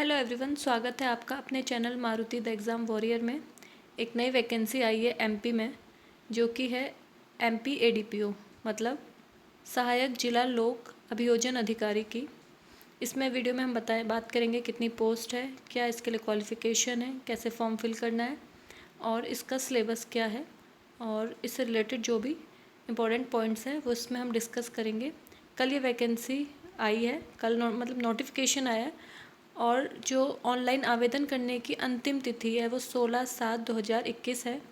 Hello everyone, स्वागत है आपका अपने channel Maruti the exam warrior में। एक नई वैकेंसी आई है एमपी में, जो कि है एमपी एडीपीओ मतलब सहायक जिला लोक अभियोजन अधिकारी की। इसमें वीडियो में हम बात करेंगे कितनी पोस्ट है, क्या इसके लिए क्वालिफ़िकेशन है, कैसे फॉर्म फिल करना है और इसका सिलेबस क्या है, और इससे रिलेटेड जो भी इम्पोर्टेंट पॉइंट्स हैं वो इसमें हम डिस्कस करेंगे। कल ये वैकेंसी आई है, कल मतलब नोटिफिकेशन आया है, और जो ऑनलाइन आवेदन करने की अंतिम तिथि है वो 16/7/2021 है।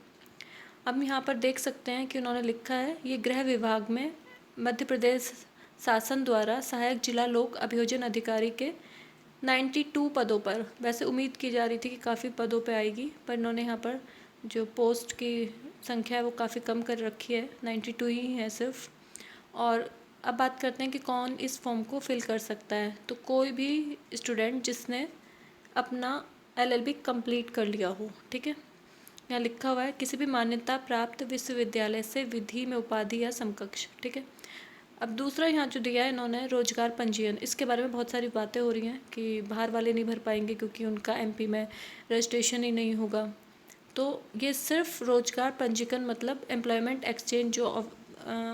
अब यहाँ पर देख सकते हैं कि उन्होंने लिखा है, ये गृह विभाग में मध्य प्रदेश शासन द्वारा सहायक जिला लोक अभियोजन अधिकारी के 92 पदों पर, वैसे उम्मीद की जा रही थी कि काफ़ी पदों पे आएगी, पर इन्होंने यहाँ पर जो पोस्ट की संख्या है वो काफ़ी कम कर रखी है, 92 ही है सिर्फ। और अब बात करते हैं कि कौन इस फॉर्म को फिल कर सकता है। तो कोई भी स्टूडेंट जिसने अपना एलएलबी कंप्लीट कर लिया हो, ठीक है। यहाँ लिखा हुआ है किसी भी मान्यता प्राप्त विश्वविद्यालय से विधि में उपाधि या समकक्ष, ठीक है। अब दूसरा यहाँ जो दिया है इन्होंने, रोजगार पंजीयन, इसके बारे में बहुत सारी बातें हो रही हैं कि बाहर वाले नहीं भर पाएंगे क्योंकि उनका एमपी में रजिस्ट्रेशन ही नहीं होगा। तो ये सिर्फ रोजगार पंजीकरण मतलब एम्प्लॉयमेंट एक्सचेंज जो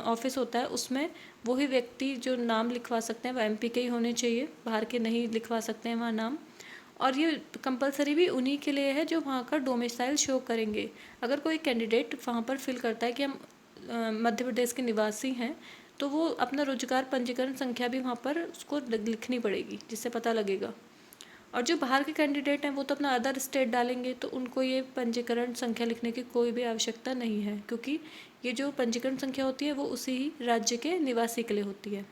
ऑफिस होता है उसमें वही व्यक्ति जो नाम लिखवा सकते हैं वो एमपी के ही होने चाहिए, बाहर के नहीं लिखवा सकते हैं वहाँ नाम। और ये कंपलसरी भी उन्हीं के लिए है जो वहाँ का डोमिसाइल शो करेंगे। अगर कोई कैंडिडेट वहाँ पर फिल करता है कि हम मध्य प्रदेश के निवासी हैं, तो वो अपना रोजगार पंजीकरण संख्या भी वहाँ पर उसको लिखनी पड़ेगी, जिससे पता लगेगा। और जो बाहर के कैंडिडेट हैं वो तो अपना अदर स्टेट डालेंगे, तो उनको ये पंजीकरण संख्या लिखने की कोई भी आवश्यकता नहीं है, क्योंकि ये जो पंजीकरण संख्या होती है वो उसी ही राज्य के निवासी के लिए होती है,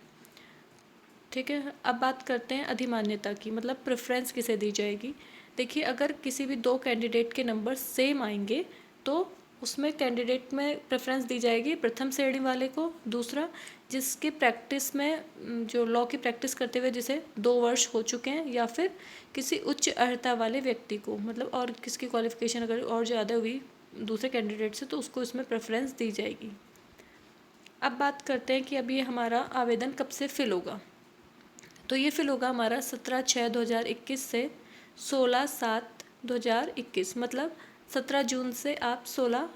ठीक है। अब बात करते हैं अधिमान्यता की, मतलब प्रेफरेंस किसे दी जाएगी। देखिए, अगर किसी भी दो कैंडिडेट के नंबर सेम आएंगे तो उसमें कैंडिडेट में प्रेफरेंस दी जाएगी प्रथम श्रेणी वाले को। दूसरा, जिसके प्रैक्टिस में जो लॉ की प्रैक्टिस करते हुए जिसे 2 वर्ष हो चुके हैं, या फिर किसी उच्च अर्हता वाले व्यक्ति को, मतलब और किसकी क्वालिफिकेशन अगर और ज़्यादा हुई दूसरे कैंडिडेट से तो उसको इसमें प्रेफरेंस दी जाएगी। अब बात करते हैं कि अब ये हमारा आवेदन कब से फिल होगा। तो ये फिल होगा हमारा 17/6/2021 से 16/7/2021, मतलब 17 जून से आप 16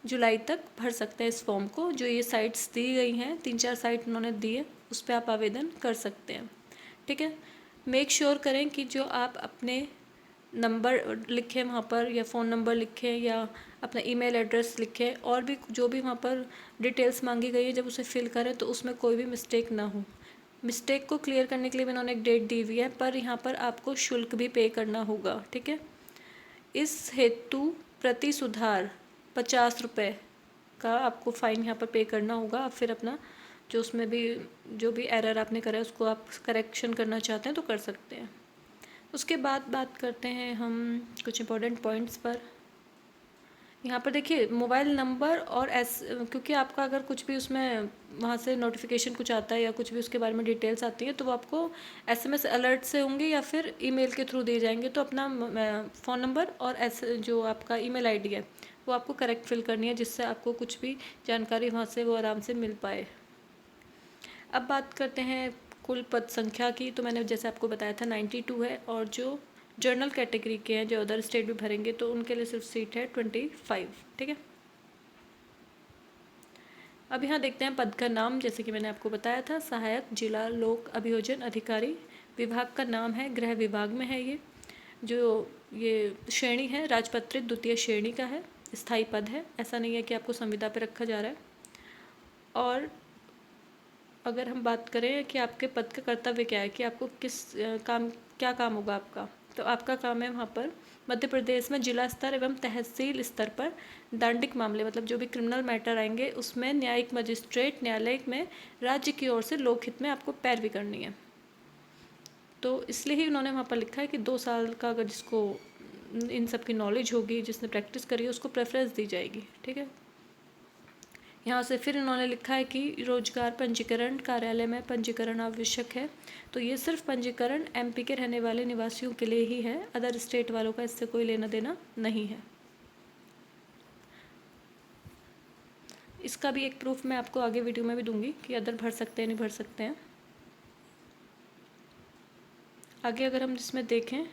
जुलाई तक भर सकते हैं इस फॉर्म को। जो ये साइट्स दी गई हैं, 3-4 साइट उन्होंने दी है, उस पर आप आवेदन कर सकते हैं, ठीक है। मेक श्योर करें कि जो आप अपने नंबर लिखें वहाँ पर, या फ़ोन नंबर लिखें, या अपना ईमेल एड्रेस लिखें, और भी जो भी वहाँ पर डिटेल्स मांगी गई है जब उसे फिल करें तो उसमें कोई भी मिस्टेक ना हो। मिस्टेक को क्लियर करने के लिए इन्होंने एक डेट दी हुई है, पर यहाँ पर आपको शुल्क भी पे करना होगा, ठीक है। इस हेतु प्रति सुधार 50 रुपये का आपको फ़ाइन यहाँ पर पे करना होगा। आप फिर अपना जो उसमें भी जो भी एरर आपने करा है उसको आप करेक्शन करना चाहते हैं तो कर सकते हैं। उसके बाद बात करते हैं हम कुछ इंपॉर्टेंट पॉइंट्स पर। यहाँ पर देखिए, मोबाइल नंबर और क्योंकि आपका अगर कुछ भी उसमें वहाँ से नोटिफिकेशन कुछ आता है या कुछ भी उसके बारे में डिटेल्स आती है तो वो आपको एसएमएस अलर्ट से होंगे या फिर ईमेल के थ्रू दिए जाएंगे। तो अपना फ़ोन नंबर और जो आपका ईमेल आईडी है वो आपको करेक्ट फिल करनी है, जिससे आपको कुछ भी जानकारी वहाँ से वो आराम से मिल पाए। अब बात करते हैं कुल पद संख्या की। तो मैंने जैसे आपको बताया था 92 है, और जो जर्नल कैटेगरी के हैं जो अदर स्टेट भी भरेंगे तो उनके लिए सिर्फ सीट है 25, ठीक है। अब यहाँ देखते हैं पद का नाम, जैसे कि मैंने आपको बताया था, सहायक जिला लोक अभियोजन अधिकारी। विभाग का नाम है, गृह विभाग में है ये। जो ये श्रेणी है राजपत्रित द्वितीय श्रेणी का है, स्थायी पद है, ऐसा नहीं है कि आपको संविदा पर रखा जा रहा है। और अगर हम बात करें कि आपके पद का कर्तव्य क्या है, कि आपको क्या काम होगा आपका, तो आपका काम है वहाँ पर मध्य प्रदेश में जिला स्तर एवं तहसील स्तर पर दंडिक मामले, मतलब जो भी क्रिमिनल मैटर आएंगे उसमें न्यायिक मजिस्ट्रेट न्यायालय में राज्य की ओर से लोकहित में आपको पैरवी करनी है। तो इसलिए ही उन्होंने वहाँ पर लिखा है कि 2 साल का अगर जिसको इन सब की नॉलेज होगी, जिसने प्रैक्टिस करी है, उसको प्रेफरेंस दी जाएगी, ठीक है। यहाँ से फिर इन्होंने लिखा है कि रोजगार पंजीकरण कार्यालय में पंजीकरण आवश्यक है। तो ये सिर्फ पंजीकरण एमपी के रहने वाले निवासियों के लिए ही है, अदर स्टेट वालों का इससे कोई लेना देना नहीं है। इसका भी एक प्रूफ मैं आपको आगे वीडियो में भी दूंगी कि अदर भर सकते हैं नहीं भर सकते हैं। आगे अगर हम इसमें देखें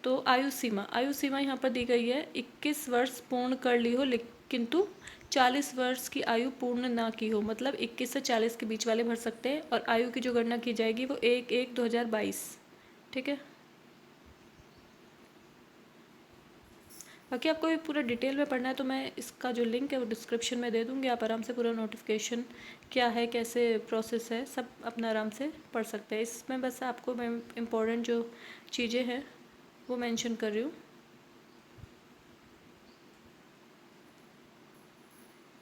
तो आयु सीमा यहाँ पर दी गई है 21 वर्ष पूर्ण कर ली हो किंतु 40 वर्ष की आयु पूर्ण ना की हो, मतलब 21 से 40 के बीच वाले भर सकते हैं। और आयु की जो गणना की जाएगी वो 1/1/2022, ठीक है। बाकी आपको ये पूरा डिटेल में पढ़ना है तो मैं इसका जो लिंक है वो डिस्क्रिप्शन में दे दूँगी, आप आराम से पूरा नोटिफिकेशन क्या है, कैसे प्रोसेस है, सब अपना आराम से पढ़ सकते हैं। इसमें बस आपको मैं इम्पोर्टेंट जो चीज़ें हैं वो मेंशन कर रही हूँ।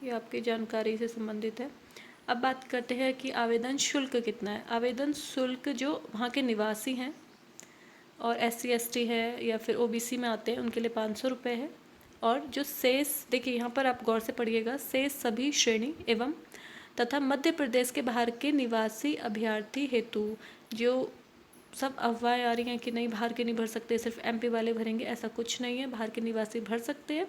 ये आपकी जानकारी से संबंधित है। अब बात करते हैं कि आवेदन शुल्क कितना है। आवेदन शुल्क जो वहाँ के निवासी हैं और SC ST है या फिर OBC में आते हैं उनके लिए 500 रुपये है। और जो शेष, देखिए यहाँ पर आप गौर से पढ़िएगा, शेष सभी श्रेणी एवं तथा मध्य प्रदेश के बाहर के निवासी अभ्यर्थी हेतु, जो सब अफवाहें आ रही हैं कि नहीं बाहर के नहीं भर सकते, सिर्फ MP वाले भरेंगे, ऐसा कुछ नहीं है। बाहर के निवासी भर सकते हैं।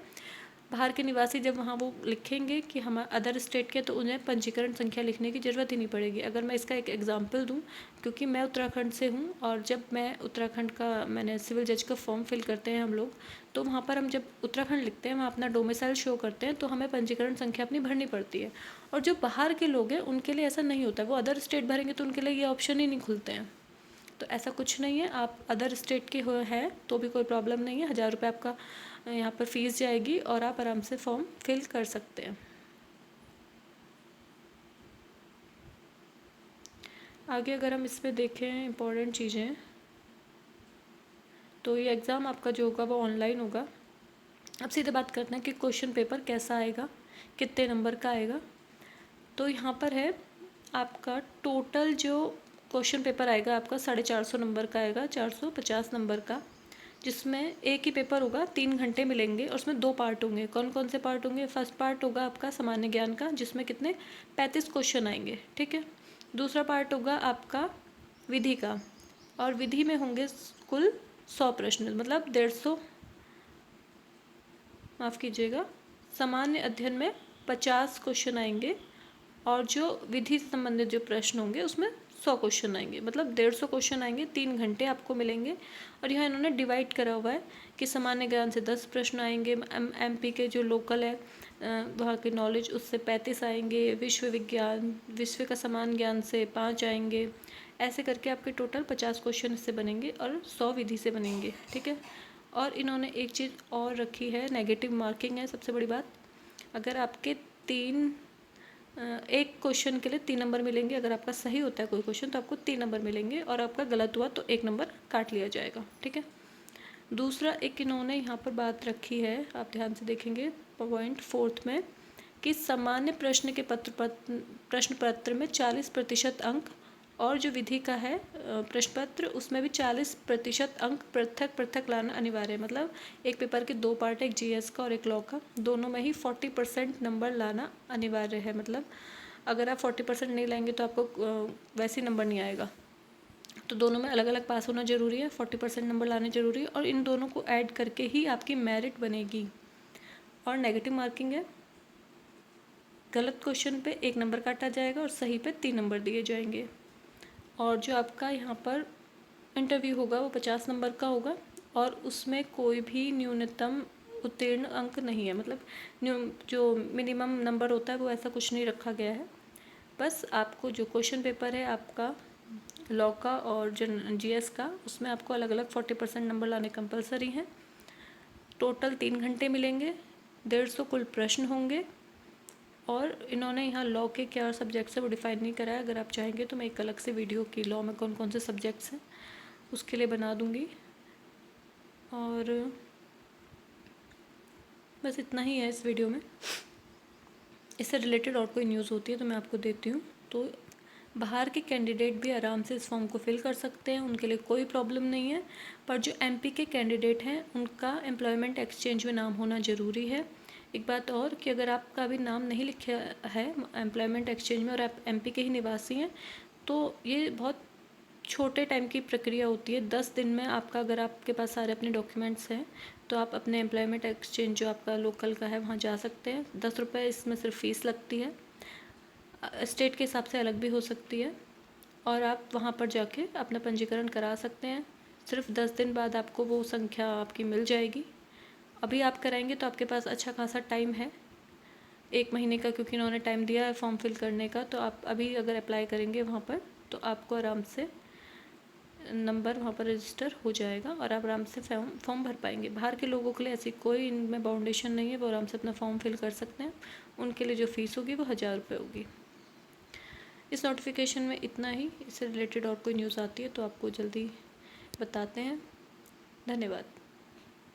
बाहर के निवासी जब वहाँ वो लिखेंगे कि हम अदर स्टेट के, तो उन्हें पंजीकरण संख्या लिखने की ज़रूरत ही नहीं पड़ेगी। अगर मैं इसका एक एग्जांपल दूँ, क्योंकि मैं उत्तराखंड से हूँ और जब मैं उत्तराखंड का, मैंने सिविल जज का फॉर्म फिल करते हैं हम लोग, तो वहाँ पर हम जब उत्तराखंड लिखते हैं, वहाँ अपना डोमिसाइल शो करते हैं, तो हमें पंजीकरण संख्या अपनी भरनी पड़ती है। और जो बाहर के लोग हैं उनके लिए ऐसा नहीं होता, वो अदर स्टेट भरेंगे तो उनके लिए ये ऑप्शन ही नहीं खुलते हैं। तो ऐसा कुछ नहीं है, आप अदर स्टेट के हो हैं तो भी कोई प्रॉब्लम नहीं है। 1000 रुपये आपका यहाँ पर फीस जाएगी और आप आराम से फॉर्म फिल कर सकते हैं। आगे अगर हम इस पर देखें इम्पोर्टेंट चीज़ें, तो ये एग्ज़ाम आपका जो होगा वो ऑनलाइन होगा। अब सीधे बात करते हैं कि क्वेश्चन पेपर कैसा आएगा, कितने नंबर का आएगा। तो यहाँ पर है आपका टोटल जो क्वेश्चन पेपर आएगा आपका 450 नंबर का आएगा, 450 नंबर का, जिसमें एक ही पेपर होगा, 3 घंटे मिलेंगे और उसमें 2 पार्ट होंगे। कौन कौन से पार्ट होंगे? फर्स्ट पार्ट होगा आपका सामान्य ज्ञान का, जिसमें कितने 35 क्वेश्चन आएंगे, ठीक है। दूसरा पार्ट होगा आपका विधि का, और विधि में होंगे कुल 100 प्रश्न, मतलब 150, माफ़ कीजिएगा, सामान्य अध्ययन में 50 क्वेश्चन आएंगे और जो विधि से संबंधित जो प्रश्न होंगे उसमें 100 क्वेश्चन आएंगे, मतलब 150 क्वेश्चन आएंगे। 3 घंटे आपको मिलेंगे। और यहाँ इन्होंने डिवाइड करा हुआ है कि सामान्य ज्ञान से 10 प्रश्न आएंगे, MP के जो लोकल है वहाँ की नॉलेज, उससे 35 आएंगे, विश्व का समान ज्ञान से 5 आएंगे। ऐसे करके आपके टोटल 50 क्वेश्चन इससे बनेंगे और 100 विधि से बनेंगे, ठीक है। और इन्होंने एक चीज़ और रखी है, नेगेटिव मार्किंग है सबसे बड़ी बात। अगर आपके एक क्वेश्चन के लिए 3 नंबर मिलेंगे, अगर आपका सही होता है कोई क्वेश्चन तो आपको 3 नंबर मिलेंगे, और आपका गलत हुआ तो 1 नंबर काट लिया जाएगा, ठीक है। दूसरा एक इन्होंने यहाँ पर बात रखी है, आप ध्यान से देखेंगे पॉइंट 4 में, कि सामान्य प्रश्न के प्रश्न पत्र में 40% अंक, और जो विधि का है प्रश्न पत्र, उसमें भी 40% अंक पृथक पृथक लाना अनिवार्य है। मतलब एक पेपर के 2 पार्ट है, एक GS का और एक लॉ का, दोनों में ही 40% नंबर लाना अनिवार्य है। मतलब अगर आप 40% नहीं लाएंगे तो आपको वैसे ही नंबर नहीं आएगा। तो दोनों में अलग अलग पास होना ज़रूरी है, 40% नंबर लाने ज़रूरी है, और इन दोनों को ऐड करके ही आपकी मेरिट बनेगी। और नेगेटिव मार्किंग है, गलत क्वेश्चन पे 1 नंबर काटा जाएगा और सही पे 3 नंबर दिए जाएंगे। और जो आपका यहाँ पर इंटरव्यू होगा वो 50 नंबर का होगा, और उसमें कोई भी न्यूनतम उत्तीर्ण अंक नहीं है। मतलब जो मिनिमम नंबर होता है वो ऐसा कुछ नहीं रखा गया है। बस आपको जो क्वेश्चन पेपर है आपका लॉ का और GS का, उसमें आपको अलग अलग 40% नंबर लाने कंपलसरी हैं। टोटल 3 घंटे मिलेंगे, 150 कुल प्रश्न होंगे। और इन्होंने यहाँ लॉ के क्या सब्जेक्ट्स है वो डिफाइन नहीं करा है। अगर आप चाहेंगे तो मैं एक अलग से वीडियो की लॉ में कौन कौन से सब्जेक्ट्स हैं उसके लिए बना दूँगी। और बस इतना ही है इस वीडियो में। इससे रिलेटेड और कोई न्यूज़ होती है तो मैं आपको देती हूँ। तो बाहर के कैंडिडेट भी आराम से इस फॉर्म को फिल कर सकते हैं, उनके लिए कोई प्रॉब्लम नहीं है। पर जो MP के कैंडिडेट हैं उनका एम्प्लॉयमेंट एक्सचेंज में नाम होना ज़रूरी है। एक बात और कि अगर आपका अभी नाम नहीं लिखा है एम्प्लॉयमेंट एक्सचेंज में और आप MP के ही निवासी हैं तो ये बहुत छोटे टाइम की प्रक्रिया होती है। 10 दिन में आपका, अगर आपके पास सारे अपने डॉक्यूमेंट्स हैं तो आप अपने एम्प्लॉयमेंट एक्सचेंज जो आपका लोकल का है वहाँ जा सकते हैं। 10 रुपये इसमें सिर्फ फ़ीस लगती है, स्टेट के हिसाब से अलग भी हो सकती है। और आप वहाँ पर जाके अपना पंजीकरण करा सकते हैं। सिर्फ 10 दिन बाद आपको वो संख्या आपकी मिल जाएगी। अभी आप कराएंगे तो आपके पास अच्छा खासा टाइम है, 1 महीने का, क्योंकि इन्होंने टाइम दिया है फॉर्म फिल करने का। तो आप अभी अगर अप्लाई करेंगे वहाँ पर तो आपको आराम से नंबर वहाँ पर रजिस्टर हो जाएगा और आप आराम से फॉर्म भर पाएंगे। बाहर के लोगों के लिए ऐसी कोई इनमें बाउंडेशन नहीं है, वो आराम से अपना फॉर्म फिल कर सकते हैं। उनके लिए जो फ़ीस होगी वो 1000 रुपये होगी। इस नोटिफिकेशन में इतना ही। इससे रिलेटेड और कोई न्यूज़ आती है तो आपको जल्दी बताते हैं। धन्यवाद।